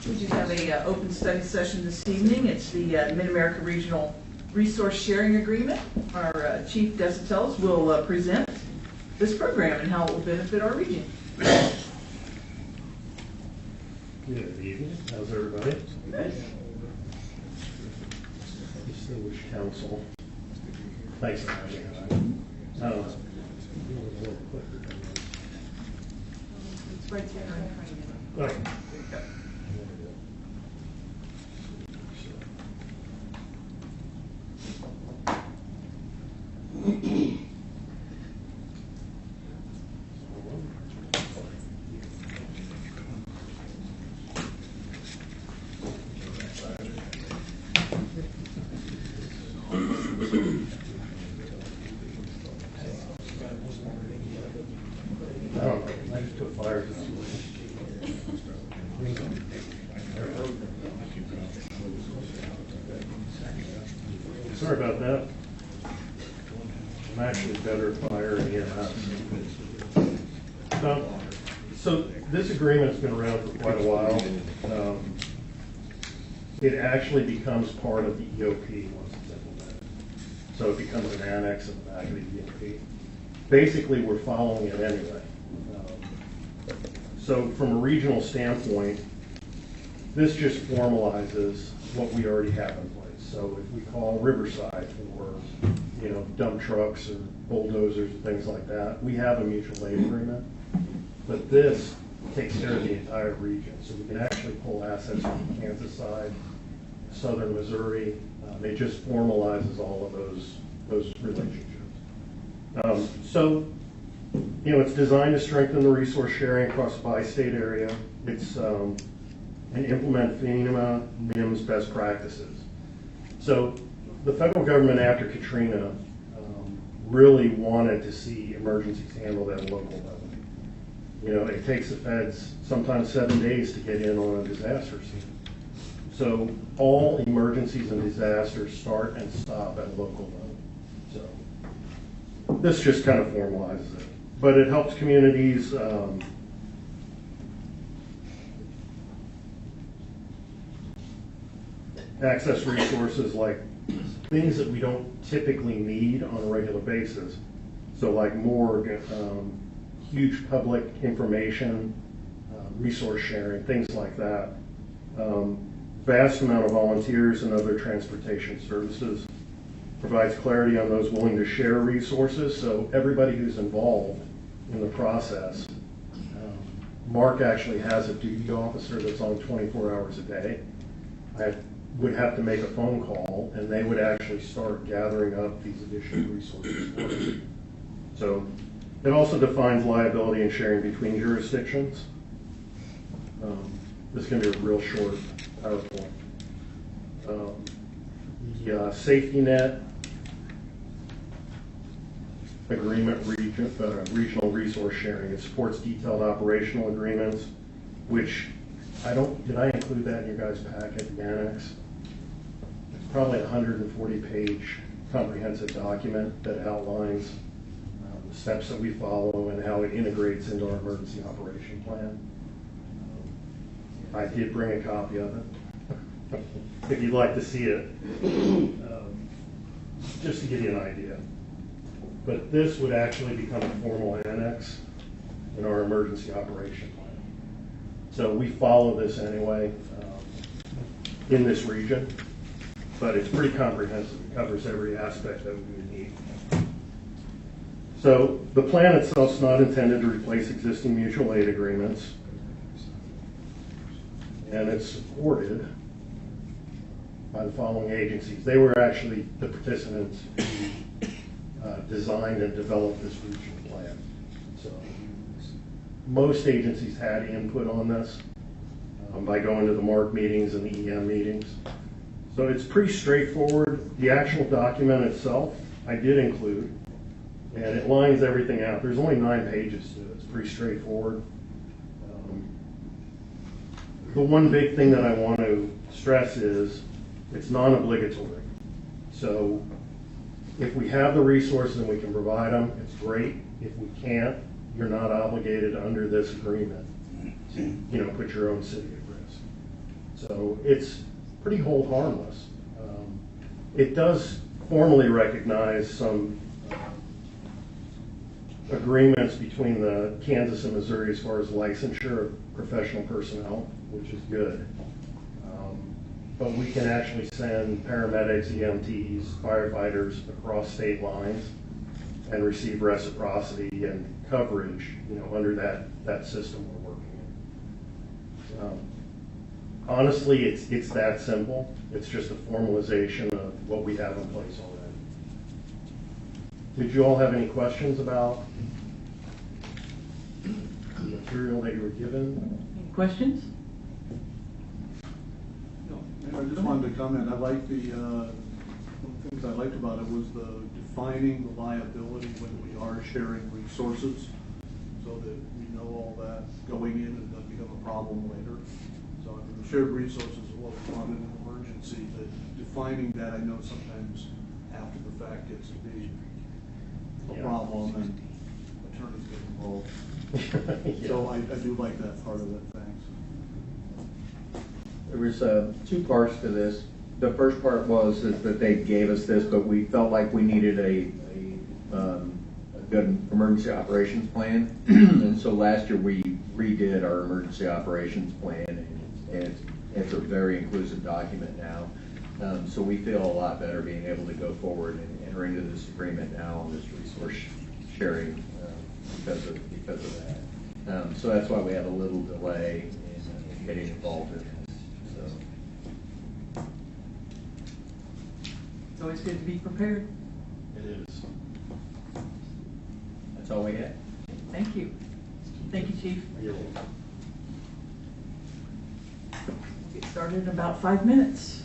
We do have a open study session this evening. It's the Mid-America Regional Resource Sharing Agreement. Our Chief Desautel will present this program and how it will benefit our region. Good evening. How's everybody? Good. Distinguished council. Thanks for having me. It's right there. Okay. I just took fire to Sorry about that. I'm actually better at fire and EMS. So this agreement's been around for quite a while. It actually becomes part of the EOP once it's implemented. So it becomes an annex in the back of the EOP. Basically, we're following it anyway. So from a regional standpoint, this just formalizes what we already have in place. So if we call Riverside for, dump trucks or bulldozers and things like that, we have a mutual aid agreement. But this takes care of the entire region. So we can actually pull assets from the Kansas side, southern Missouri. It just formalizes all of those relationships. It's designed to strengthen the resource sharing across the bi-state area. It's and implement FEMA, NIMS best practices. So the federal government after Katrina really wanted to see emergencies handled at a local level. It takes the feds sometimes 7 days to get in on a disaster scene. So all emergencies and disasters start and stop at a local level. So this just kind of formalizes it. But it helps communities access resources like things that we don't typically need on a regular basis. So like more huge public information, resource sharing, things like that. Vast amount of volunteers and other transportation services. Provides clarity on those willing to share resources, so everybody who's involved in the process. Mark actually has a duty officer that's on 24 hours a day. I would have to make a phone call, and they would actually start gathering up these additional resources for us. So it also defines liability and sharing between jurisdictions. This is going to be a real short PowerPoint. The safety net agreement regional resource sharing. It supports detailed operational agreements, which did I include that in your guys' packet, the annex? It's probably a 140-page comprehensive document that outlines the steps that we follow and how it integrates into our emergency operation plan. I did bring a copy of it, if you'd like to see it, just to give you an idea. But this would actually become a formal annex in our emergency operation plan. So we follow this anyway in this region, but it's pretty comprehensive. It covers every aspect that we would need. So the plan itself is not intended to replace existing mutual aid agreements, and it's supported by the following agencies. They were actually the participants who designed and developed this regional plan. So most agencies had input on this by going to the MARC meetings and the EM meetings. So it's pretty straightforward. The actual document itself, I did include, and it lines everything out. There's only 9 pages to it. It's pretty straightforward. The one big thing that I want to stress is it's non-obligatory. So if we have the resources and we can provide them, it's great. If we can't, you're not obligated under this agreement to, put your own city at risk. So it's pretty hold harmless. It does formally recognize some agreements between the Kansas and Missouri as far as licensure of professional personnel, which is good. But we can actually send paramedics, EMTs, firefighters across state lines and receive reciprocity and coverage, under that system we're working in. Honestly, it's that simple. It's just a formalization of what we have in place already. Did you all have any questions about the material that you were given? Any questions? I just wanted to comment, I like one of the things I liked about it was the defining the liability when we are sharing resources, so that we know all that going in and doesn't become a problem later. So I mean, the shared resources are what we want in an emergency, but defining that, I know sometimes after the fact gets to be a problem and attorneys get involved. Yeah. So I do like that part of it, thanks. There was two parts to this. The first part was that they gave us this, but we felt like we needed a good emergency operations plan. And so last year we redid our emergency operations plan, and it's a very inclusive document now. So we feel a lot better being able to go forward and enter into this agreement now on this resource sharing because of that. So that's why we have a little delay in getting involved in this. It's always good to be prepared. It is. That's all we had. Thank you. Thank you, Chief. You're welcome. We'll get started in about 5 minutes.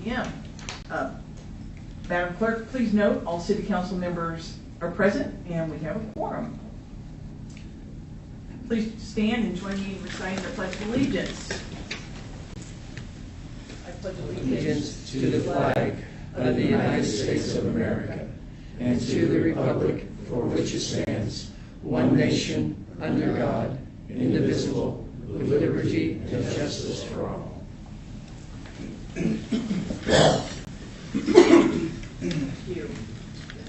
p.m. Madam Clerk, please note all city council members are present and we have a quorum. Please stand and join me in reciting the Pledge of Allegiance. I pledge Allegiance to the flag of the United States of America and to the republic for which it stands, one nation, under God, indivisible, with liberty and justice for all. Thank you.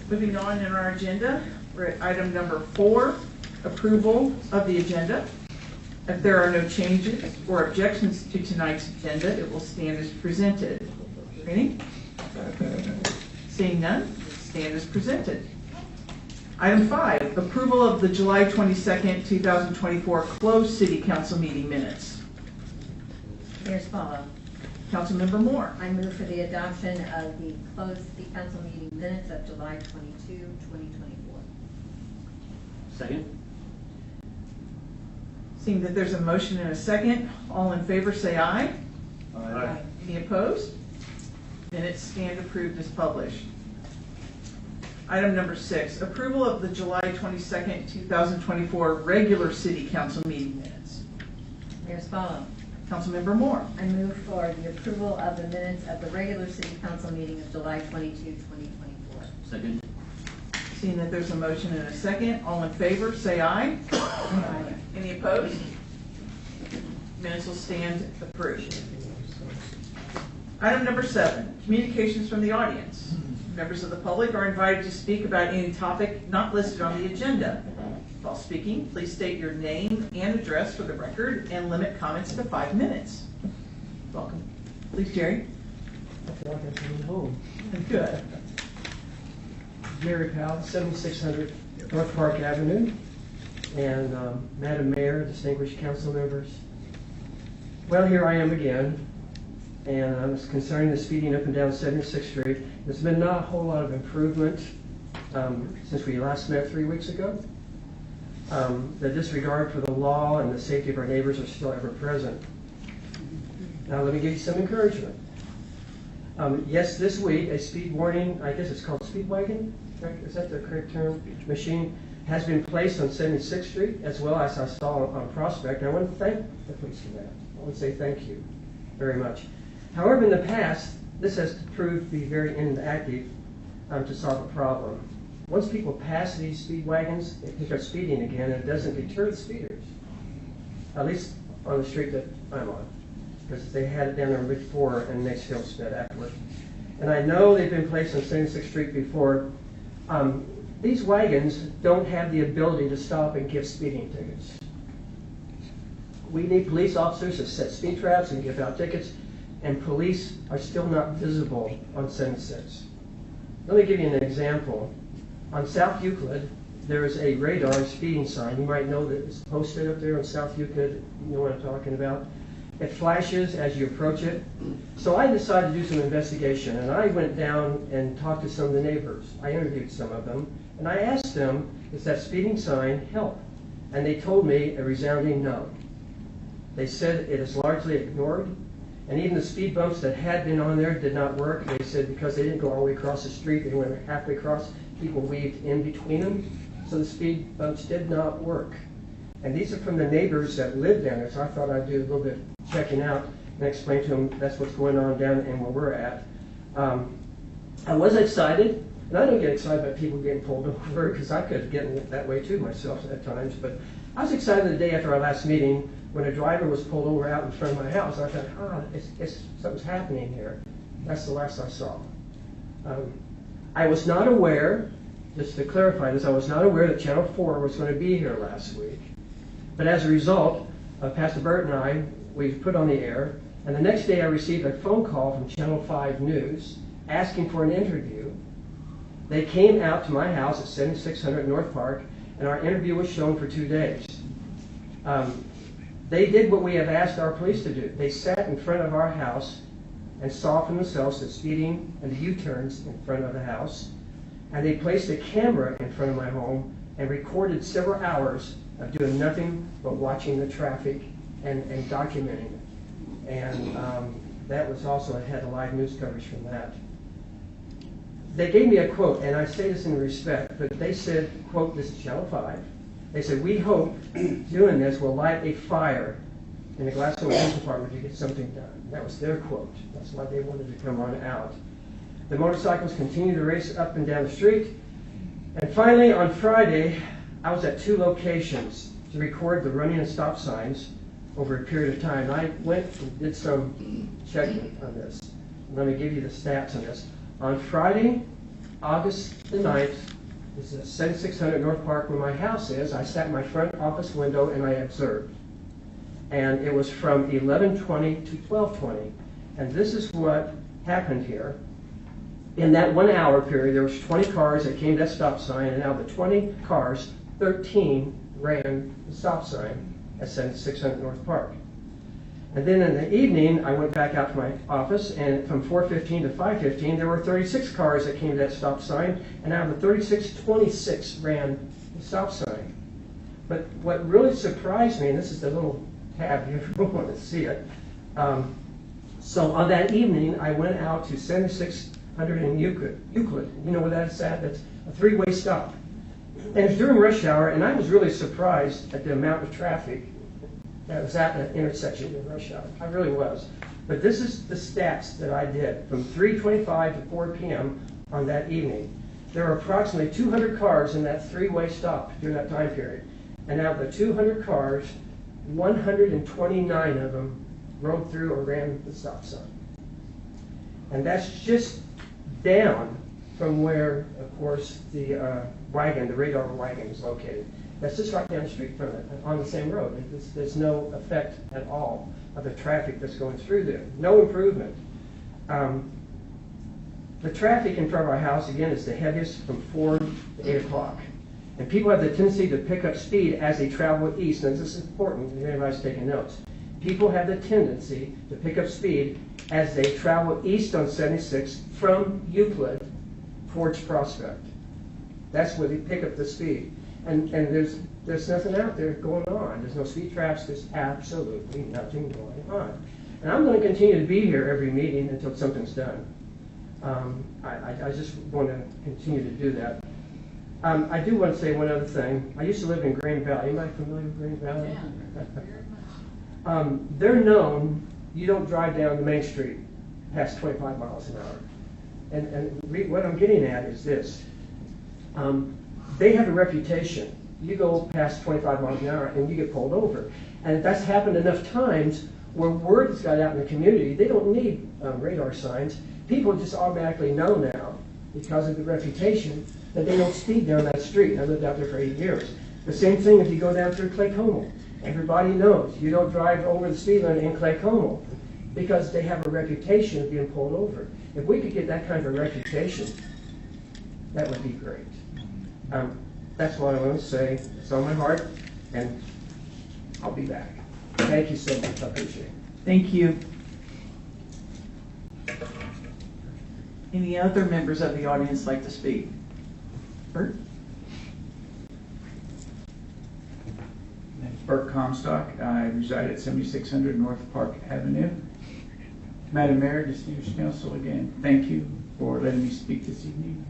Moving on in our agenda, we're at item number 4, approval of the agenda. If there are no changes or objections to tonight's agenda, it will stand as presented. Ready? Seeing none, stand as presented. Item 5, approval of the July 22nd, 2024 closed city council meeting minutes. Here's follow. Councilmember Moore. I move for the adoption of the closed city council meeting minutes of July 22, 2024. Second. Seeing that there's a motion and a second, all in favor say aye. Aye. Any opposed? Minutes stand approved as published. Item number 6, approval of the July 22nd, 2024 regular city council meeting minutes. Here's follow. Councilmember Moore. I move for the approval of the minutes of the regular city council meeting of July 22, 2024. Second. Seeing that there's a motion and a second, all in favor say aye. Aye. Any opposed? Minutes will stand approved. Item number 7, communications from the audience. Members of the public are invited to speak about any topic not listed on the agenda. While speaking, please state your name and address for the record and limit comments to 5 minutes. Welcome. Please, Jerry. I feel like I'm coming home. Good. Mary Powell, 7600 North Park Avenue. And Madam Mayor, distinguished council members. Well, here I am again. And I was concerning the speeding up and down 76th Street. There's been not a whole lot of improvement since we last met 3 weeks ago. The disregard for the law and the safety of our neighbors are still ever present. Now let me give you some encouragement. Yes, this week a speed warning, I guess it's called speed wagon, is that the correct term? Machine has been placed on 76th Street as well as I saw on Prospect. I want to thank the police for that. I want to say thank you very much. However, in the past, this has proved to be very inactive to solve a problem. Once people pass these speed wagons, they pick up speeding again, and it doesn't deter the speeders, at least on the street that I'm on, because they had it down there before and they still sped afterward. And I know they've been placed on 76th Street before. These wagons don't have the ability to stop and give speeding tickets. We need police officers to set speed traps and give out tickets, and police are still not visible on 76. Let me give you an example. On South Euclid, there is a radar speeding sign. You might know that it's posted up there on South Euclid. You know what I'm talking about. It flashes as you approach it. So I decided to do some investigation, and I went down and talked to some of the neighbors. I interviewed some of them, and I asked them, does that speeding sign help? And they told me a resounding no. They said it is largely ignored, and even the speed bumps that had been on there did not work. They said because they didn't go all the way across the street, they went halfway across, people weaved in between them, so the speed bumps did not work. And these are from the neighbors that live down there, so I thought I'd do a little bit of checking out and explain to them that's what's going on down and where we're at. I was excited, and I don't get excited about people getting pulled over because I could get that way too myself at times, but I was excited the day after our last meeting when a driver was pulled over out in front of my house. I thought, something's happening here. That's the last I saw. I was not aware, just to clarify this, I was not aware that Channel 4 was going to be here last week. But as a result, Pastor Bert and I, we put on the air, and the next day I received a phone call from Channel 5 News asking for an interview. They came out to my house at 7600 North Park, and our interview was shown for 2 days. They did what we have asked our police to do. They sat in front of our house and saw for themselves the speeding and the U-turns in front of the house. And they placed a camera in front of my home and recorded several hours of doing nothing but watching the traffic and documenting it. And that was also, it had a live news coverage from that. They gave me a quote, and I say this in respect, but they said, quote, this is Channel 5. They said, we hope doing this will light a fire in the Gladstone Police Department to get something done. That was their quote. That's why they wanted to come on out. The motorcycles continued to race up and down the street. And finally, on Friday, I was at 2 locations to record the running and stop signs over a period of time. And I went and did some checking on this. Let me give you the stats on this. On Friday, August the 9th, this is 7600 North Park where my house is. I sat in my front office window and I observed. And it was from 11:20 to 12:20. And this is what happened here. In that 1 hour period, there was 20 cars that came to that stop sign, and out of the 20 cars, 13 ran the stop sign at 7600 North Park. And then in the evening, I went back out to my office, and from 4:15 to 5:15, there were 36 cars that came to that stop sign, and out of the 36, 26 ran the stop sign. But what really surprised me, and this is the little tab, if you want to see it. So on that evening, I went out to 7600 in Euclid. You know where that's at? That's a 3-way stop. And it was during rush hour, and I was really surprised at the amount of traffic that was at that intersection in rush hour. I really was. But this is the stats that I did from 3:25 to 4 p.m. on that evening. There were approximately 200 cars in that 3-way stop during that time period. And out of the 200 cars, 129 of them rode through or ran the stop sign. And that's just down from where, of course, the radar wagon is located. That's just right down the street from it, on the same road. There's no effect at all of the traffic that's going through there. No improvement. The traffic in front of our house, again, is the heaviest from 4 to 8 o'clock. And people have the tendency to pick up speed as they travel east. And this is important if anybody's taking notes. People have the tendency to pick up speed as they travel east on 76 from Euclid towards Prospect. That's where they pick up the speed. And there's nothing out there going on. There's no speed traps. There's absolutely nothing going on. And I'm going to continue to be here every meeting until something's done. I just want to continue to do that. I do want to say one other thing. I used to live in Green Valley. Anybody familiar with Green Valley? Yeah, very much. They're known, you don't drive down the main street past 25 miles an hour. And what I'm getting at is this. They have a reputation. You go past 25 miles an hour and you get pulled over. And that's happened enough times where word has got out in the community. They don't need radar signs. People just automatically know now, because of the reputation, that they don't speed down that street. I lived out there for 8 years. The same thing if you go down through Clay Como. Everybody knows you don't drive over the speed limit in Clay Como because they have a reputation of being pulled over. If we could get that kind of a reputation, that would be great. That's what I want to say. It's on my heart, and I'll be back. Thank you so much. I appreciate it. Thank you. Any other members of the audience like to speak? Bert? My name's Bert Comstock. I reside at 7600 North Park Avenue. Madam Mayor, distinguished council, again, thank you for letting me speak this evening.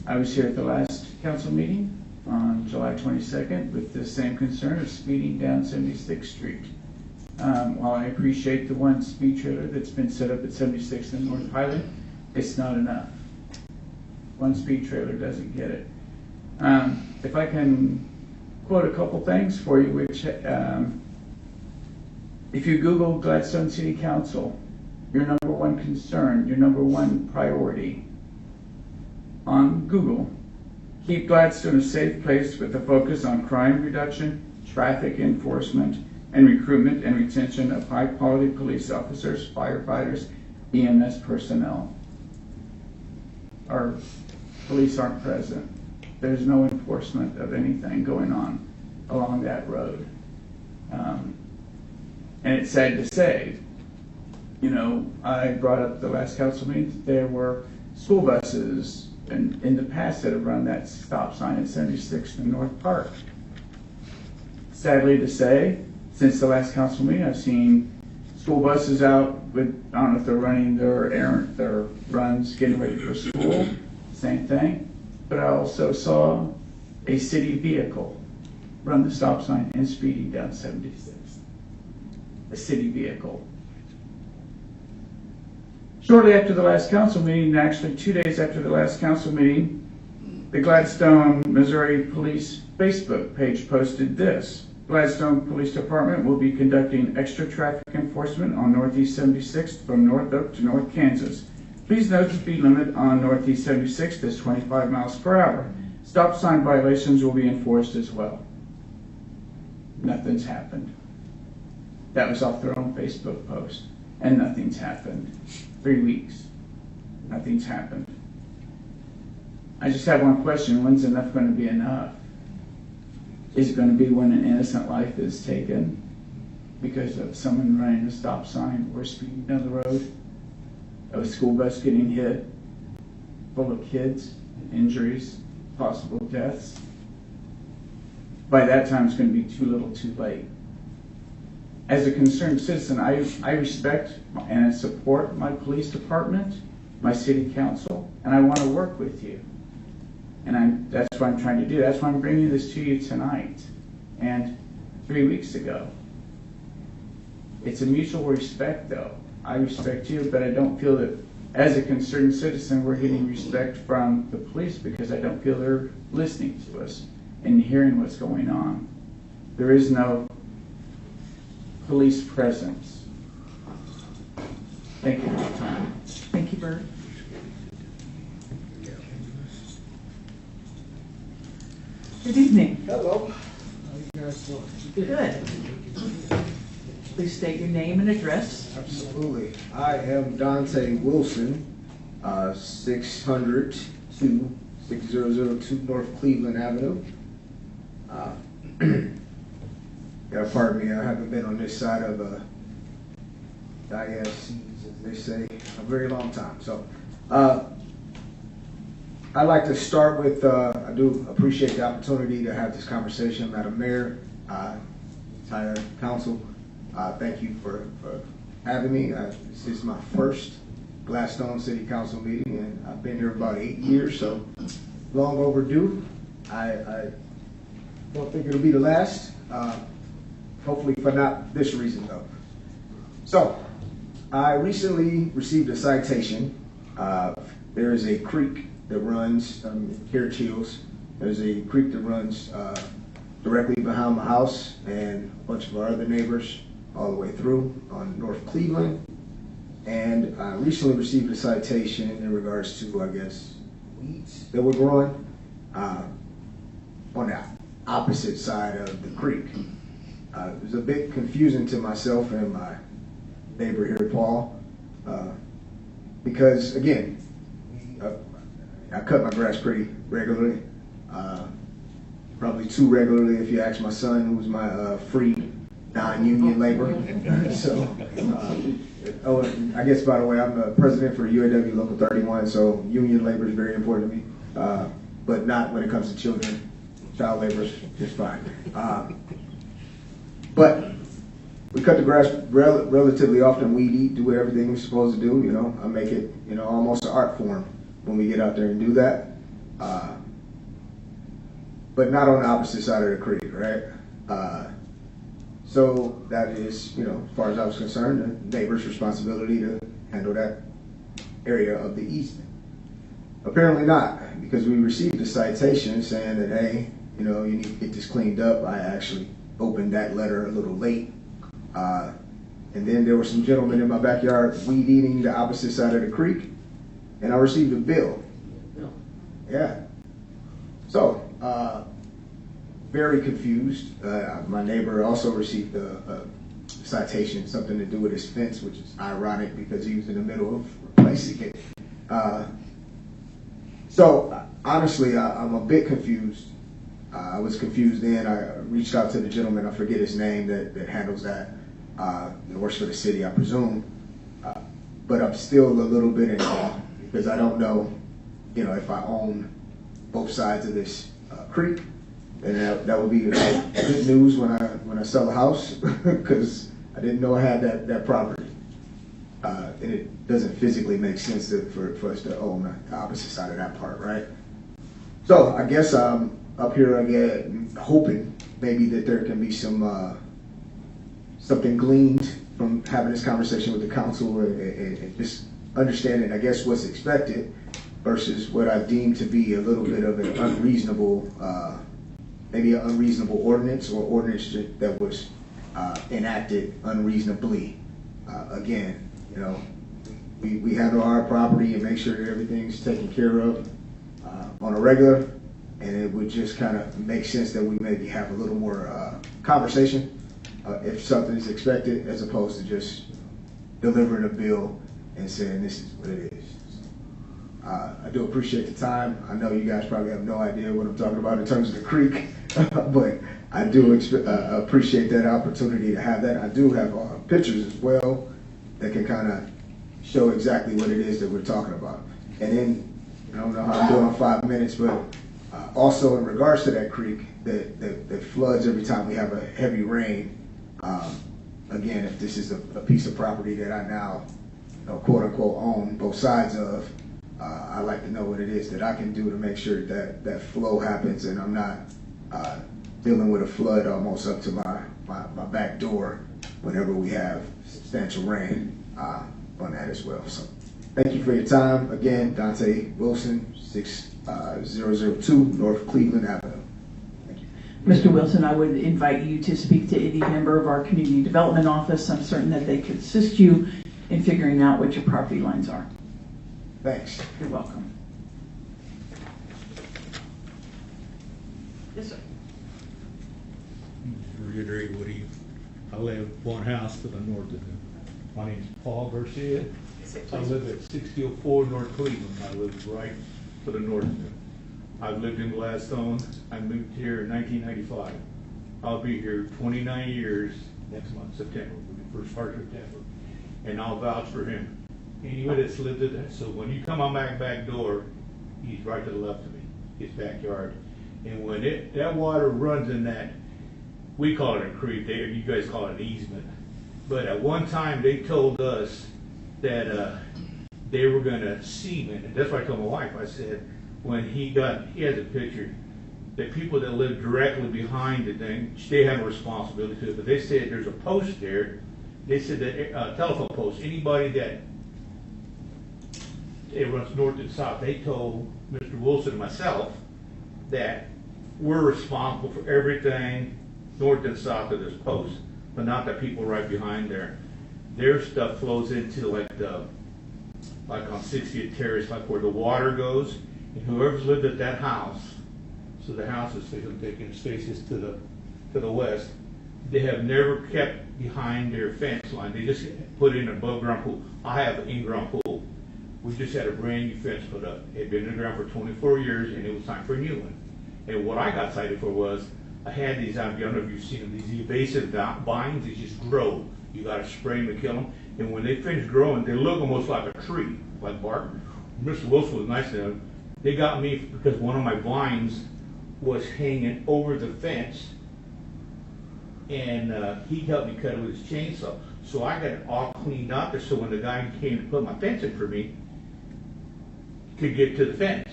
I was here at the last council meeting on July 22nd with the same concern of speeding down 76th Street. While I appreciate the one speed trailer that's been set up at 76th and North Highland, it's not enough. One speed trailer doesn't get it. If I can quote a couple things for you, which if you Google Gladstone City Council, your number one concern, your number one priority on Google, keep Gladstone a safe place with a focus on crime reduction, traffic enforcement, and recruitment and retention of high-quality police officers, firefighters, EMS personnel. Our police aren't present. There's no enforcement of anything going on along that road. And it's sad to say, you know, I brought up the last council meeting, there were school buses in the past that have run that stop sign at 76th and North Park. Sadly to say, since the last council meeting, I've seen school buses out with, I don't know if they're running their runs, getting ready for school, same thing. But I also saw a city vehicle run the stop sign and speeding down 76th. A city vehicle. Shortly after the last council meeting, actually 2 days after the last council meeting, the Gladstone, Missouri Police Facebook page posted this. Gladstone Police Department will be conducting extra traffic enforcement on Northeast 76th from North Oak to North Kansas. Please note the speed limit on Northeast 76th is 25 miles per hour. Stop sign violations will be enforced as well. Nothing's happened. That was off their own Facebook post, and nothing's happened. 3 weeks, nothing's happened. I just have one question: when's enough going to be enough? Is it going to be when an innocent life is taken because of someone running a stop sign or speeding down the road? A school bus getting hit, full of kids, injuries, possible deaths? By that time, it's going to be too little too late. As a concerned citizen, I respect and support my police department, my city council, and I want to work with you. And that's what I'm trying to do. That's why I'm bringing this to you tonight and 3 weeks ago. It's a mutual respect, though. I respect you, but I don't feel that as a concerned citizen we're getting respect from the police, because I don't feel they're listening to us and hearing what's going on. There is no police presence. Thank you for your time. Thank you, Bert. Good evening. Hello. How you guys doing? Good. Please state your name and address. Absolutely. I am Dante Wilson, 600 to 6002 North Cleveland Avenue. Yeah, pardon me, I haven't been on this side of IFCs, as they say, a very long time. So, I'd like to start with, I do appreciate the opportunity to have this conversation, Madam Mayor, entire council. Thank you for having me. This is my first Gladstone City Council meeting, and I've been here about 8 years, so long overdue. I don't think it'll be the last. Hopefully for not this reason, though. So, I recently received a citation. There is a creek that runs here at Chills. There's a creek that runs directly behind my house and a bunch of our other neighbors all the way through on North Cleveland. And I recently received a citation in regards to, I guess, weeds that were growing on the opposite side of the creek. It was a bit confusing to myself and my neighbor here, Paul, because, again, I cut my grass pretty regularly, probably too regularly if you ask my son, who's my free non-union labor. So, I guess, by the way, I'm the president for UAW Local 31, so union labor is very important to me, but not when it comes to children. Child labor is just fine. But we cut the grass relatively often, weed eat, do everything we're supposed to do, you know. I make it, you know, almost an art form when we get out there and do that. But not on the opposite side of the creek, right? So that is, you know, as far as I was concerned, the neighbor's responsibility to handle that area of the easement. Apparently not, because we received a citation saying that, hey, you know, you need to get this cleaned up. I actually opened that letter a little late. And then there were some gentlemen in my backyard weed eating the opposite side of the creek, and I received a bill. Yeah. So, very confused. My neighbor also received a citation, something to do with his fence, which is ironic because he was in the middle of replacing it. So, honestly, I'm a bit confused. I was confused then. I reached out to the gentleman, I forget his name, that handles that. That works for the city, I presume. But I'm still a little bit in awe because I don't know, you know, if I own both sides of this creek. And that would be good news when I sell the house, because I didn't know I had that property. And it doesn't physically make sense for us to own the opposite side of that part, right? So I guess I'm up here again, hoping maybe that there can be some something gleaned from having this conversation with the council and just understanding, I guess, what's expected versus what I deem to be a little bit of an unreasonable, maybe an unreasonable ordinance or ordinance that was enacted unreasonably. Again, you know, we handle our property and make sure that everything's taken care of on a regular, and it would just kind of make sense that we maybe have a little more conversation if something is expected, as opposed to just delivering a bill and saying this is what it is. I do appreciate the time. I know you guys probably have no idea what I'm talking about in terms of the creek, but I do appreciate that opportunity to have that. I do have pictures as well that can kind of show exactly what it is that we're talking about. And then, I don't know how I'm doing in 5 minutes, but also in regards to that creek that floods every time we have a heavy rain, again, if this is a piece of property that I now, quote unquote, own both sides of, I'd like to know what it is that I can do to make sure that that flow happens and I'm not dealing with a flood almost up to my back door whenever we have substantial rain on that as well. So thank you for your time. Again, Dante Wilson, 6002 North Cleveland Avenue. Mr. Wilson, I would invite you to speak to any member of our Community Development Office. I'm certain that they could assist you in figuring out what your property lines are. Thanks. You're welcome. Yes, sir. Reiterate what I live one house to the north of him. My name is Paul Garcia. I live at 6004 North Cleveland. I live right to the north of him. I've lived in Gladstone. I moved here in 1995. I'll be here 29 years next month, September, the first part of September. And I'll vouch for him. Anybody that's lived in that, so when you come on my back door, he's right to the left of me, his backyard. And when that water runs in that, we call it a creek, you guys call it an easement. But at one time, they told us that they were gonna cement, and that's why I told my wife, I said, when he has a picture, the people that live directly behind the thing, they have a responsibility to it, but they said there's a post there, they said that telephone post, anybody that it runs north and south, they told Mr. Wilson and myself that we're responsible for everything north and south of this post, but not the people right behind there. Their stuff flows into like on 60th Terrace, like where the water goes, and whoever's lived at that house, so the house is taking spaces to the west, they have never kept behind their fence line. They just put in an above ground pool. I have an in-ground pool. We just had a brand new fence put up. It had been in the ground for 24 years, and it was time for a new one. And what I got excited for was, I had these, I don't know if you've seen them, these invasive vines, they just grow. You gotta spray them to kill them. And when they finish growing, they look almost like a tree, like bark. Mr. Wilson was nice to them. They got me because one of my vines was hanging over the fence, and he helped me cut it with his chainsaw. So I got it all cleaned up, so when the guy came to put my fence in for me, could get to the fence.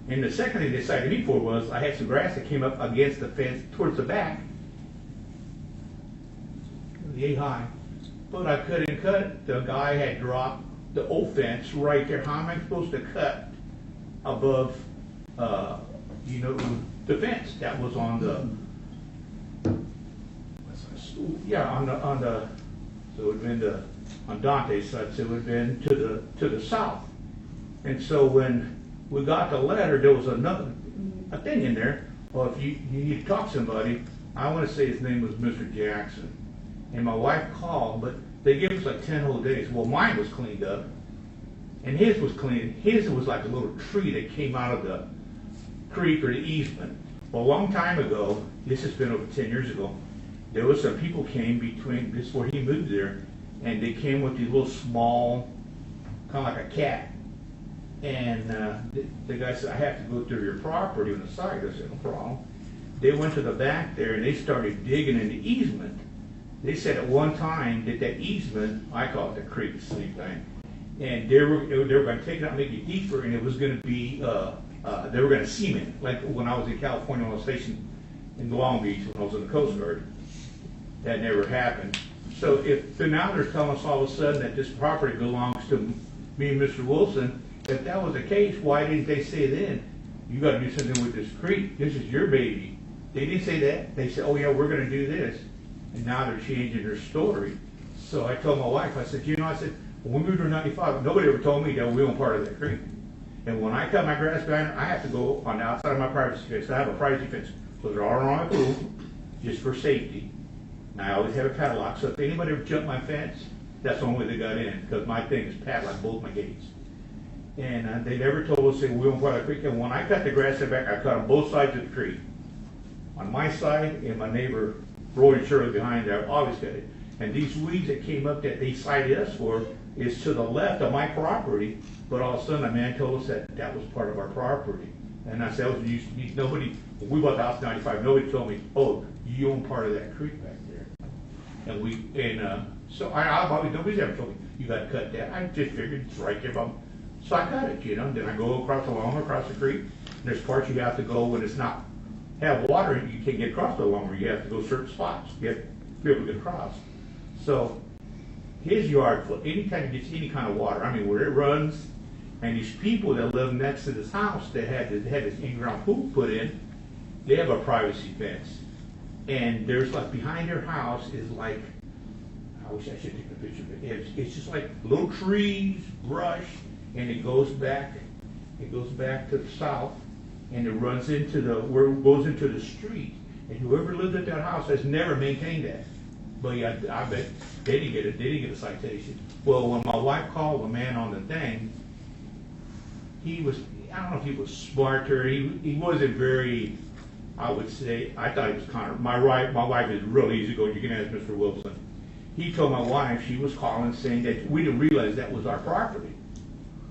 And the second thing they decided me for was, I had some grass that came up against the fence towards the back, yay high, but I couldn't cut it. The guy had dropped the old fence right there. How am I supposed to cut above, the fence that was on the, so it would have been on Dante's side, so it would have been to the south. And so when we got the letter, there was a thing in there. Well, if you need to talk to somebody, I want to say his name was Mr. Jackson. And my wife called, but they gave us like 10 whole days. Well, mine was cleaned up, and his was clean. His was like a little tree that came out of the creek or the easement. Well, a long time ago, this has been over 10 years ago, there was some people came between, this is where he moved there, and they came with these little small, kind of like a cat. And the guy said, I have to go through your property on the side. I said, no problem. They went to the back there and they started digging in the easement. They said at one time that that easement, I call it the creek sleep thing, and they were going to take it out and make it deeper, and it was going to be, they were going to cement it, like when I was in California on a station in Long Beach when I was in the Coast Guard. That never happened. So now they're telling us all of a sudden that this property belongs to me and Mr. Wilson. If that was the case, why didn't they say then, you got to do something with this creek? This is your baby. They didn't say that. They said, oh yeah, we're going to do this. And now they're changing their story. So I told my wife, I said, when we moved to 95, nobody ever told me that we own part of that creek. And when I cut my grass banner, I have to go on the outside of my privacy fence. I have a privacy fence. So they're all around my pool, just for safety. And I always have a padlock. So if anybody ever jumped my fence, that's the only way they got in, because my thing is padlock both my gates. And they never told us that we own part of the creek. And when I cut the grass back, I cut on both sides of the creek. On my side, and my neighbor Roy and Shirley behind there, always cut it. And these weeds that came up that they cited us for is to the left of my property, but all of a sudden a man told us that that was part of our property. And I said, oh, used to be, nobody, when we bought the house in 95, nobody told me, oh, you own part of that creek back there. And so nobody's ever told me, you got to cut that. I just figured it's right there. So I cut it, Then I go across the creek. And there's parts you have to go when it's not have water, and you can't get across no longer. You have to go certain spots. You have to be able to get across. So his yard, anytime it gets any kind of water, I mean, where it runs, and these people that live next to this house that had this in-ground pool put in, they have a privacy fence. And there's like behind their house is like, I wish I should take a picture of it. It's just like little trees, brush, and it goes back to the south, and it runs into goes into the street. And whoever lived at that house has never maintained that. But yeah, I bet they didn't get a citation. Well, when my wife called the man on the thing, I don't know if he was smarter. He wasn't very, I would say, I thought he was kind of, my wife is real easy going. You can ask Mr. Wilson. He told my wife she was calling saying that we didn't realize that was our property.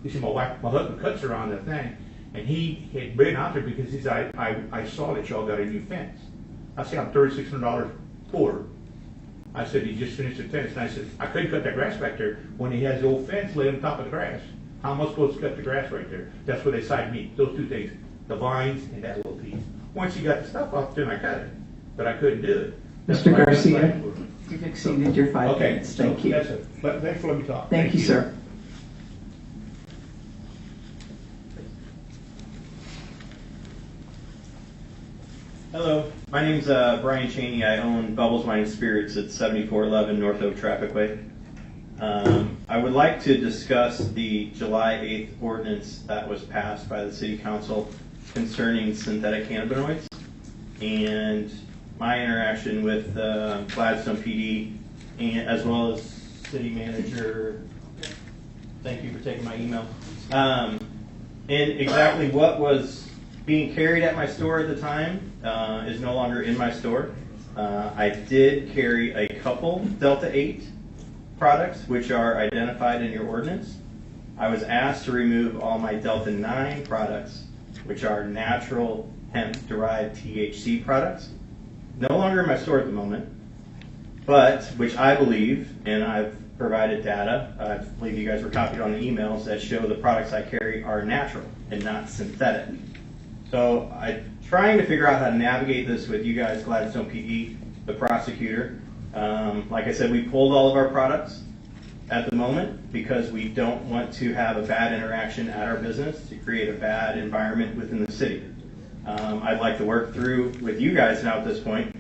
He said, my husband cuts around that thing. And he had been out there because he said, I saw that y'all got a new fence. I said, I'm $3,600 poor. I said, he just finished the fence. And I said, I couldn't cut that grass back there when he has the old fence laid on top of the grass. How am I supposed to cut the grass right there? That's where they cited me, those two things, the vines and that little piece. Once you got the stuff off, then I cut it. But I couldn't do it. Mr. Garcia, you've exceeded your 5 okay, minutes. Thank you. That's it. But thanks for letting me talk. Thank you, sir. Hello, my name's Brian Cheney. I own Bubbles Wine and Spirits at 7411 North Oak Traffic Way. I would like to discuss the July 8th ordinance that was passed by the City Council concerning synthetic cannabinoids and my interaction with Gladstone PD and as well as City Manager. Thank you for taking my email. And exactly what was being carried at my store at the time is no longer in my store. I did carry a couple Delta 8 products which are identified in your ordinance. I was asked to remove all my Delta 9 products which are natural hemp-derived THC products. No longer in my store at the moment, but which I believe, and I've provided data, I believe you guys were copied on the emails that show the products I carry are natural and not synthetic. So I'm trying to figure out how to navigate this with you guys, Gladstone PD, the prosecutor. Like I said, we pulled all of our products at the moment because we don't want to have a bad interaction at our business to create a bad environment within the city. I'd like to work through with you guys now at this point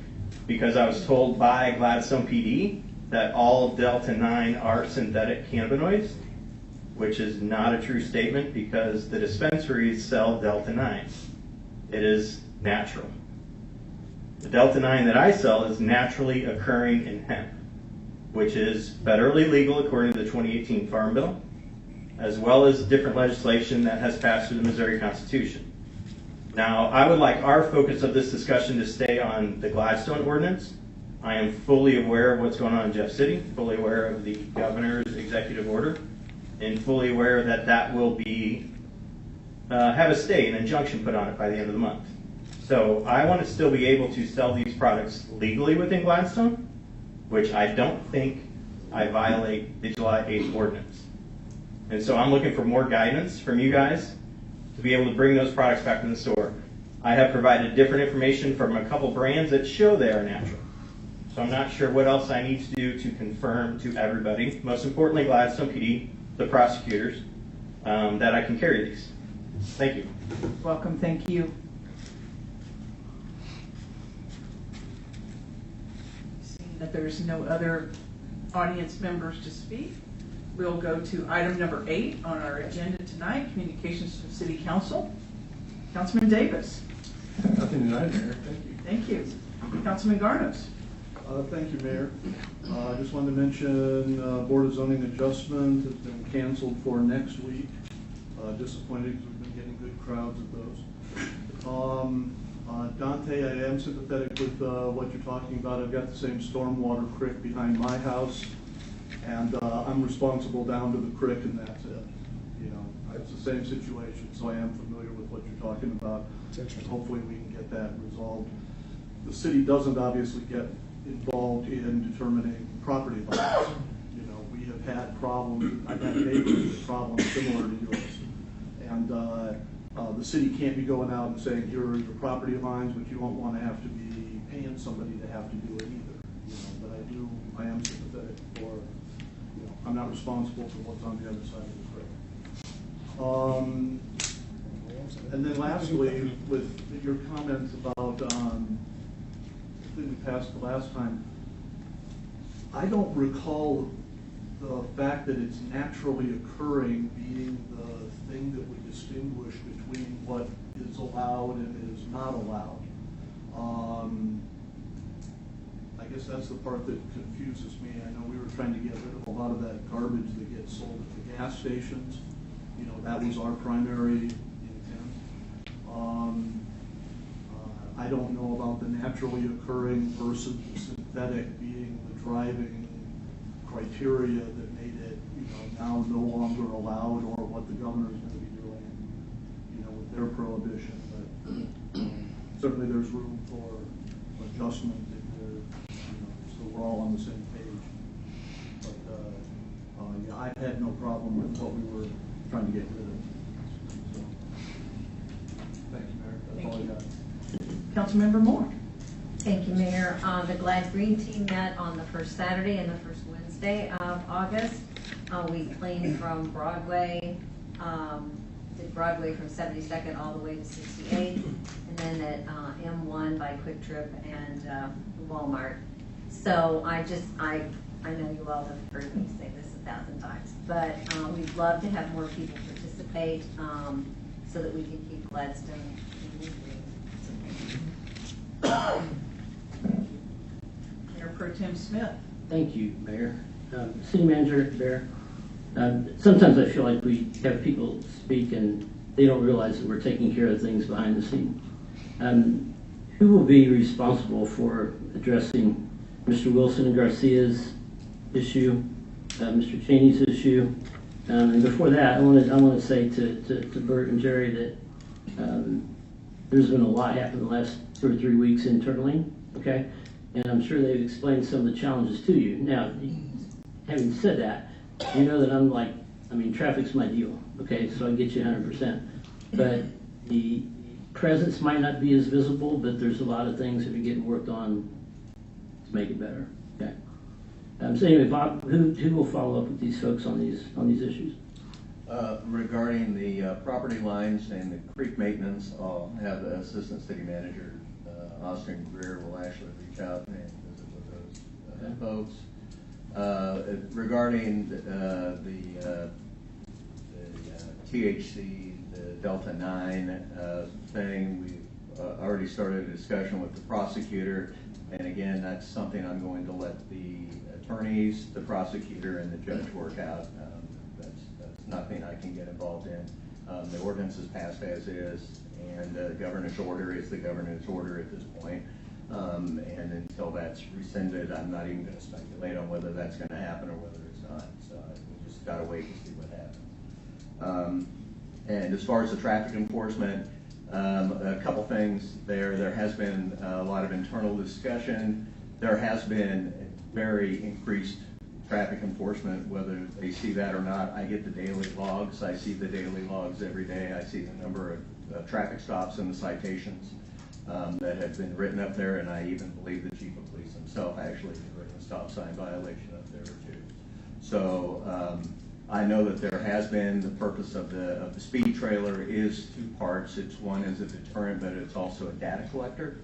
because I was told by Gladstone PD that all Delta 9 are synthetic cannabinoids, which is not a true statement because the dispensaries sell Delta 9. It is natural. The Delta 9 that I sell is naturally occurring in hemp, which is federally legal according to the 2018 Farm Bill, as well as different legislation that has passed through the Missouri Constitution. Now, I would like our focus of this discussion to stay on the Gladstone ordinance. I am fully aware of what's going on in Jeff City, fully aware of the governor's executive order, and fully aware that that will be have a stay, an injunction put on it by the end of the month. So I want to still be able to sell these products legally within Gladstone, which I don't think I violate the July 8th ordinance. And so I'm looking for more guidance from you guys to be able to bring those products back in the store. I have provided different information from a couple brands that show they are natural. So I'm not sure what else I need to do to confirm to everybody, most importantly Gladstone PD, the prosecutors, that I can carry these. Thank you. Welcome, thank you. Seeing that there's no other audience members to speak, we'll go to item number 8 on our agenda tonight, communications from City Council. Councilman Davis. Nothing tonight, Mayor. Thank you. Thank you. Councilman Garnos. Thank you, Mayor. I just wanted to mention Board of Zoning Adjustment has been canceled for next week. Disappointed because we've been getting good crowds at those. Dante, I am sympathetic with what you're talking about. I've got the same stormwater creek behind my house, and I'm responsible down to the creek, and that's it. You know, it's the same situation, so I am familiar with what you're talking about. Hopefully we can get that resolved. The city doesn't obviously get involved in determining property lines. You know, we have had problems, I've had neighbors with problems similar to yours. And the city can't be going out and saying, here are your property lines, but you won't want to have to be paying somebody to have to do it either. You know, but I am sympathetic for, you know, I'm not responsible for what's on the other side of the creek. And then lastly, with your comments about we passed the last time, I don't recall the fact that it's naturally occurring being the thing that would distinguish between what is allowed and is not allowed. I guess that's the part that confuses me. I know we were trying to get rid of a lot of that garbage that gets sold at the gas stations. You know, that was our primary intent. I don't know about the naturally occurring versus the synthetic being the driving criteria that made it, you know, now no longer allowed, or what the governor's going to be doing, you know, with their prohibition. But certainly there's room for adjustment if we're, you know, so we're all on the same page. But yeah, I had no problem with what we were trying to get rid of. So, thank you, Mayor. That's all I got. Councilmember Moore. Thank you, Mayor. The Glad Green Team met on the first Saturday and the first Wednesday of August. We cleaned from Broadway, did Broadway from 72nd all the way to 68th, and then at M1 by Quick Trip and Walmart. So I know you all have heard me say this 1,000 times, but we'd love to have more people participate so that we can keep Gladstone green. Mayor Pro Tem Smith. Thank you, Mayor. City Manager, Bear. Sometimes I feel like we have people speak and they don't realize that we're taking care of things behind the scene. Who will be responsible for addressing Mr. Wilson and Garcia's issue, Mr. Cheney's issue? And before that, I want to say to Bert and Jerry that there's been a lot happen in the last 2 or 3 weeks internally, okay? And I'm sure they've explained some of the challenges to you. Now, having said that, you know that traffic's my deal, okay? So I get you 100%. But the presence might not be as visible, but there's a lot of things that are getting worked on to make it better, okay? So anyway, Bob, who will follow up with these folks on these issues? Regarding the property lines and the creek maintenance, I'll have the Assistant City Manager, Austin Greer, will actually reach out and visit with those folks. Regarding the THC, the Delta 9 thing, we've already started a discussion with the prosecutor, and again, that's something I'm going to let the attorneys, the prosecutor, and the judge work out. That's nothing I can get involved in. The ordinance is passed as is, and the governance order is the governance order at this point. And until that's rescinded, I'm not even going to speculate on whether that's going to happen or whether it's not. So we just got to wait and see what happens. And as far as the traffic enforcement, a couple things there. There has been a lot of internal discussion. There has been very increased traffic enforcement, whether they see that or not. I get the daily logs. I see the daily logs every day. I see the number of traffic stops and the citations that have been written up there, and I even believe the chief of police himself actually has written a stop sign violation up there too. So I know that there has been, the purpose of the speed trailer is two parts. It's one is a deterrent, but it's also a data collector.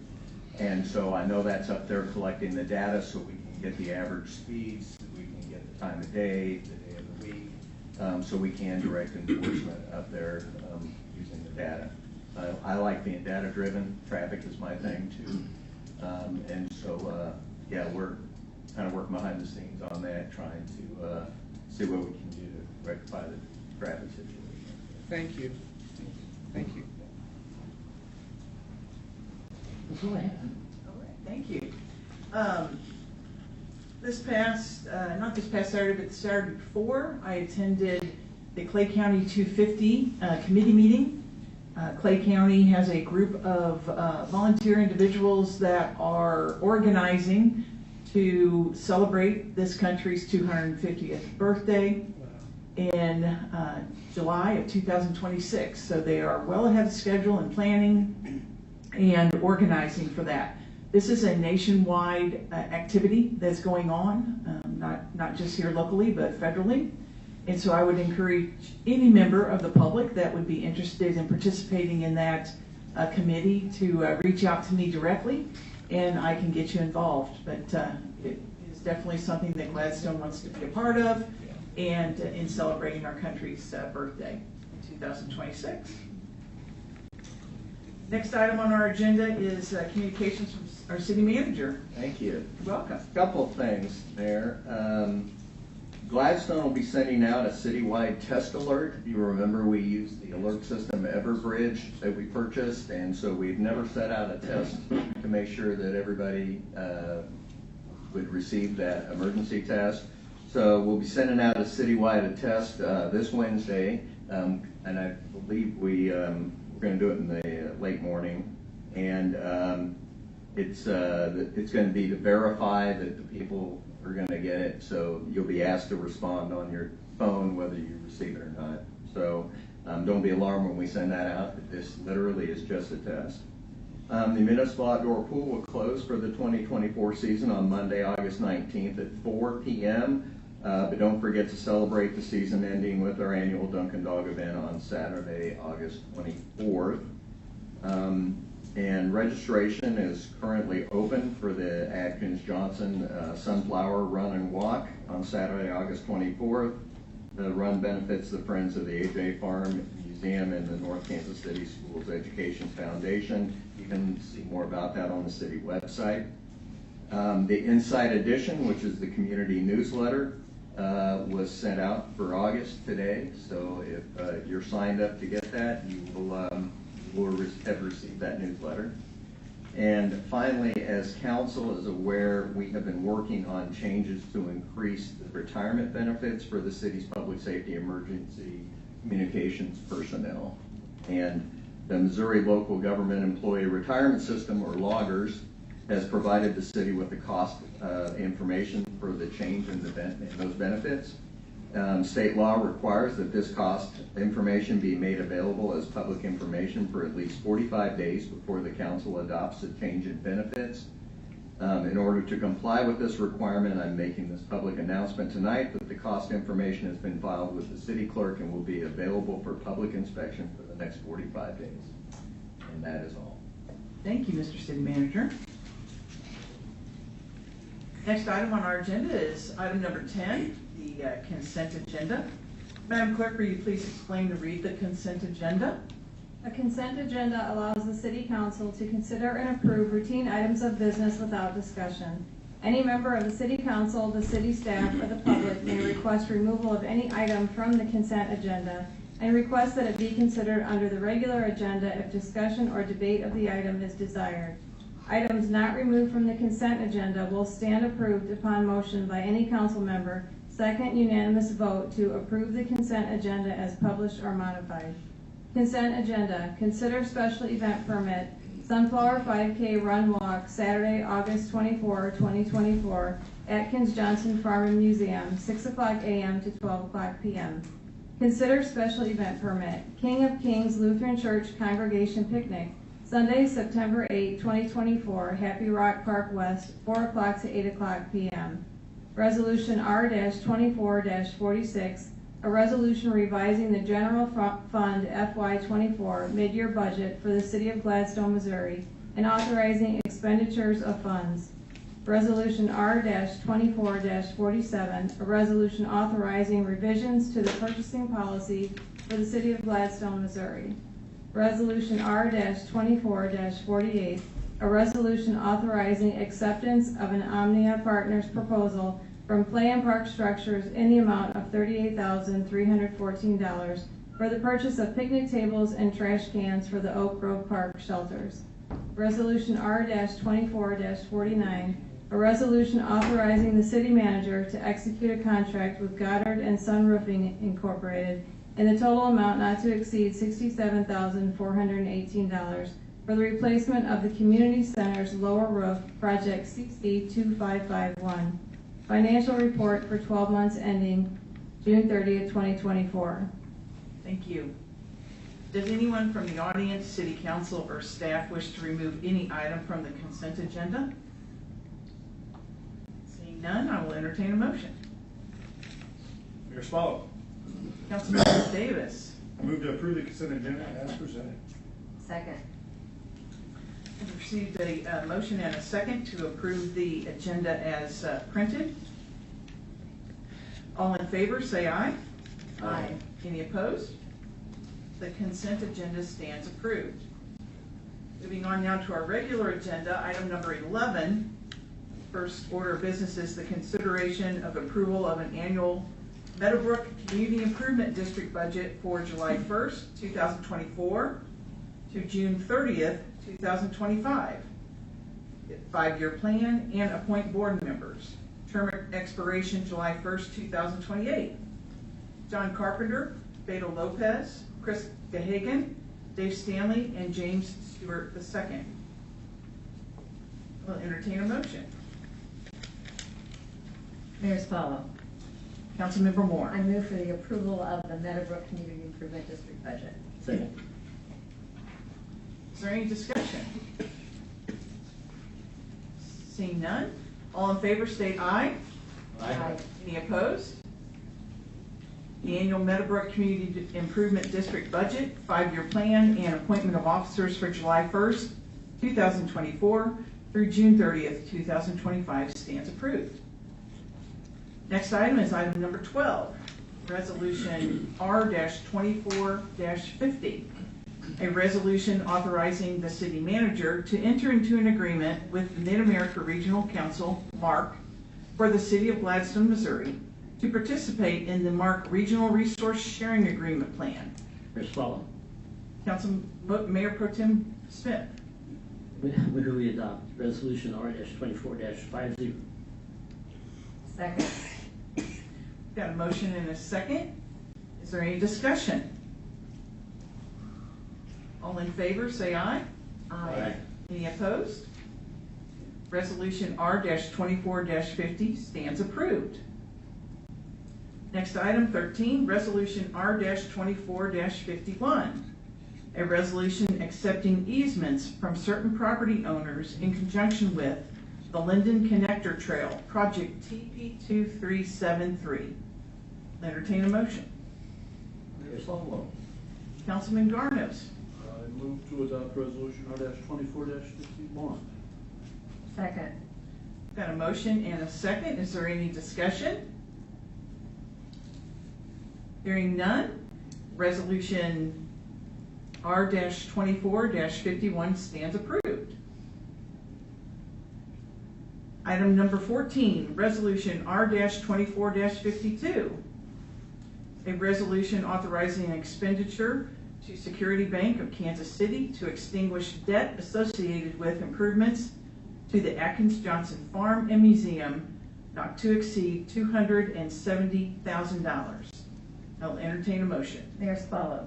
And so I know that's up there collecting the data so we can get the average speeds, we can get the time of day, the day of the week, so we can direct enforcement up there using the data. I like being data-driven. Traffic is my thing too. And so, yeah, we're kind of working behind the scenes on that, trying to see what we can do to rectify the traffic situation. Thank you. Thank you. That's all I have. All right, thank you. This past, not this past Saturday, but the Saturday before, I attended the Clay County 250 committee meeting. Clay County has a group of volunteer individuals that are organizing to celebrate this country's 250th birthday in July of 2026. So they are well ahead of schedule in planning and organizing for that. This is a nationwide activity that's going on, not just here locally, but federally. And so I would encourage any member of the public that would be interested in participating in that committee to reach out to me directly, and I can get you involved. But it is definitely something that Gladstone wants to be a part of, and in celebrating our country's birthday in 2026. Next item on our agenda is communications from our city manager. Thank you. Welcome. A couple of things there. Gladstone will be sending out a citywide test alert. If you remember, we used the alert system Everbridge that we purchased, and so we've never set out a test to make sure that everybody would receive that emergency test. So we'll be sending out a citywide test this Wednesday, and I believe we're going to do it in the late morning, and it's going to be to verify that the people are going to get it. So you'll be asked to respond on your phone whether you receive it or not. So don't be alarmed when we send that out. This literally is just a test. The municipal outdoor pool will close for the 2024 season on Monday, August 19th at 4 p.m. But don't forget to celebrate the season ending with our annual Dunkin' Dog event on Saturday, August 24th. And registration is currently open for the Atkins-Johnson Sunflower Run and Walk on Saturday, August 24th. The run benefits the Friends of the A.J. Farm Museum and the North Kansas City Schools Education Foundation. You can see more about that on the city website. The Inside Edition, which is the community newsletter, was sent out for August today. So if you're signed up to get that, you will have received that newsletter. And finally, as council is aware, we have been working on changes to increase the retirement benefits for the city's public safety emergency communications personnel. And the Missouri Local Government Employee Retirement System, or loggers, has provided the city with the cost information for the change in those benefits. State law requires that this cost information be made available as public information for at least 45 days before the council adopts a change in benefits. In order to comply with this requirement, I'm making this public announcement tonight that the cost information has been filed with the city clerk and will be available for public inspection for the next 45 days. And that is all. Thank you, Mr. City Manager. Next item on our agenda is item number 10, the consent agenda. Madam Clerk, will you please explain and read the consent agenda? A consent agenda allows the City Council to consider and approve routine items of business without discussion. Any member of the City Council, the city staff, or the public may request removal of any item from the consent agenda and request that it be considered under the regular agenda if discussion or debate of the item is desired. Items not removed from the consent agenda will stand approved upon motion by any council member, second unanimous vote to approve the consent agenda as published or modified. Consent agenda, consider special event permit, Sunflower 5K Run Walk, Saturday, August 24, 2024, Atkins Johnson Farm and Museum, 6 o'clock a.m. to 12 o'clock p.m. Consider special event permit, King of Kings Lutheran Church Congregation Picnic, Sunday, September 8, 2024, Happy Rock Park West, 4 o'clock to 8 o'clock p.m. Resolution R-24-46, a resolution revising the general fund FY24 mid-year budget for the city of Gladstone, Missouri, and authorizing expenditures of funds. Resolution R-24-47, a resolution authorizing revisions to the purchasing policy for the city of Gladstone, Missouri. Resolution R-24-48, a resolution authorizing acceptance of an Omnia Partners proposal from Play and Park Structures in the amount of $38,314 for the purchase of picnic tables and trash cans for the Oak Grove Park shelters. Resolution R-24-49, a resolution authorizing the city manager to execute a contract with Goddard and Son Roofing Incorporated in the total amount not to exceed $67,418 for the replacement of the community center's lower roof, project CC2551. Financial report for 12 months ending June 30th, 2024. Thank you. Does anyone from the audience, city council, or staff wish to remove any item from the consent agenda? Seeing none, I will entertain a motion. Mayor Swallow. Councilmember Davis. I move to approve the consent agenda as presented. Second. I've received a motion and a second to approve the agenda as printed. All in favor, say aye. Aye. Any opposed? The consent agenda stands approved. Moving on now to our regular agenda, item number 11. First order of business is the consideration of approval of an annual Meadowbrook Community Improvement District budget for July 1st, 2024 to June 30th, 2025. Five-year plan and appoint board members. Term expiration July 1st, 2028. John Carpenter, Beto Lopez, Chris Gahagan, Dave Stanley, and James Stewart II. We'll entertain a motion. Mayor Spallo. Councilmember Moore. I move for the approval of the Meadowbrook Community Improvement District budget. Second. Is there any discussion? Seeing none, all in favor state aye. Aye. Any opposed? The annual Meadowbrook Community Improvement District budget, five-year plan, and appointment of officers for July 1st, 2024 through June 30th, 2025 stands approved. Next item is item number 12, Resolution R-24-50, a resolution authorizing the city manager to enter into an agreement with the Mid-America Regional Council, MARC, for the city of Gladstone, Missouri, to participate in the MARC Regional Resource Sharing Agreement Plan. Mayor Swallow. Mayor Pro Tem Smith. Move we adopt resolution R-24-50. Second. Got a motion and a second. Is there any discussion? All in favor, say aye. Aye. Any opposed? Resolution R-24-50 stands approved. Next item, 13, Resolution R-24-51, a resolution accepting easements from certain property owners in conjunction with the Linden Connector Trail, Project TP2373. Entertain a motion. Mayor Swallow. Councilman Garnos. I move to adopt resolution R-24-51. Second. Got a motion and a second. Is there any discussion? Hearing none, resolution R-24-51 stands approved. Item number 14, resolution R-24-52, a resolution authorizing an expenditure to Security Bank of Kansas City to extinguish debt associated with improvements to the Atkins Johnson Farm and Museum not to exceed $270,000. I'll entertain a motion. Mayor Spallo.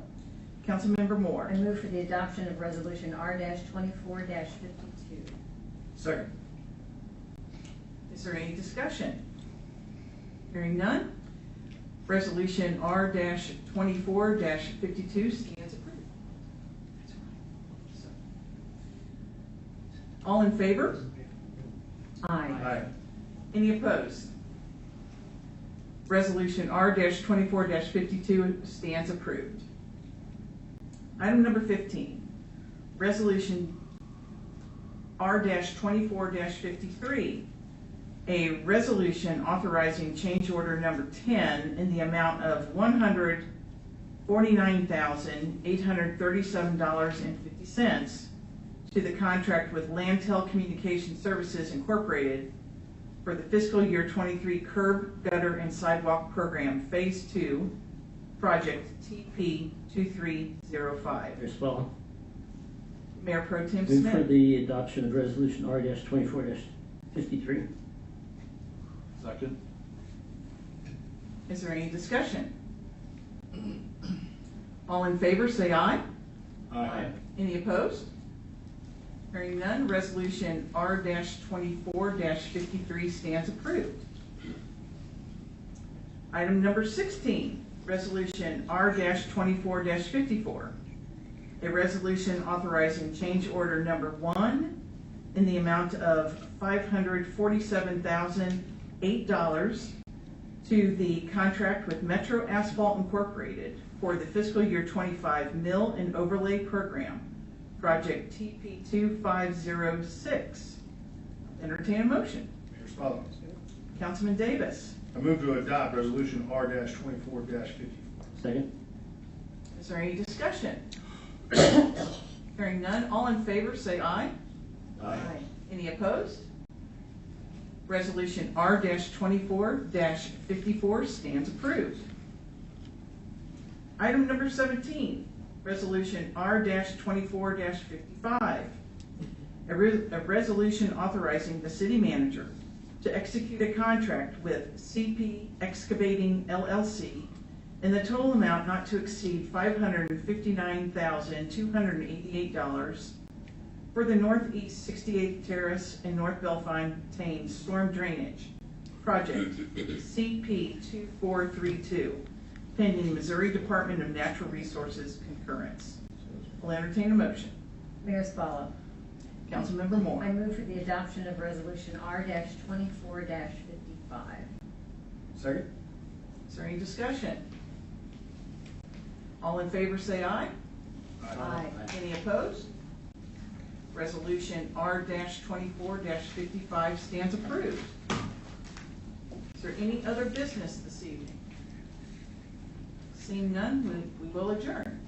Councilmember Moore. I move for the adoption of resolution R-24-52. Second. Is there any discussion? Hearing none. Resolution R-24-52 stands approved. All in favor? Aye. Any opposed? Resolution R-24-52 stands approved. Item number 15, Resolution R-24-53, a resolution authorizing change order number 10 in the amount of $149,837.50 to the contract with Landtel Communication Services Incorporated for the fiscal year 23 curb, gutter, and sidewalk program, Phase 2, Project TP 2305. Mayor Swallow. Mayor Pro Tem Move for Smith. the adoption of Resolution R-24-53. Second. Is there any discussion? All in favor, say aye. Aye. Any opposed? Hearing none, Resolution R-24-53 stands approved. Item number 16, Resolution R-24-54, a resolution authorizing change order number 1 in the amount of $547,008 to the contract with Metro Asphalt Incorporated for the fiscal year 25 mill and overlay program, Project TP 2506. Entertain a motion. Mayor Swallow. Councilman Davis. I move to adopt Resolution R-24-54. Second. Is there any discussion? Hearing none, all in favor say aye. Aye. Any opposed? Resolution R-24-54 stands approved. Item number 17, Resolution R-24-55, a resolution authorizing the city manager to execute a contract with CP Excavating LLC in the total amount not to exceed $559,288 for the Northeast 68th Terrace and North Bellefontaine storm drainage project CP 2432, pending Missouri Department of Natural Resources concurrence. I'll entertain a motion. Mayor Swallow. Councilmember Moore. I move for the adoption of Resolution R-24-55. Second. Is there any discussion? All in favor say aye. Aye. Any opposed? Resolution R-24-55 stands approved. Is there any other business this evening? Seeing none, we will adjourn.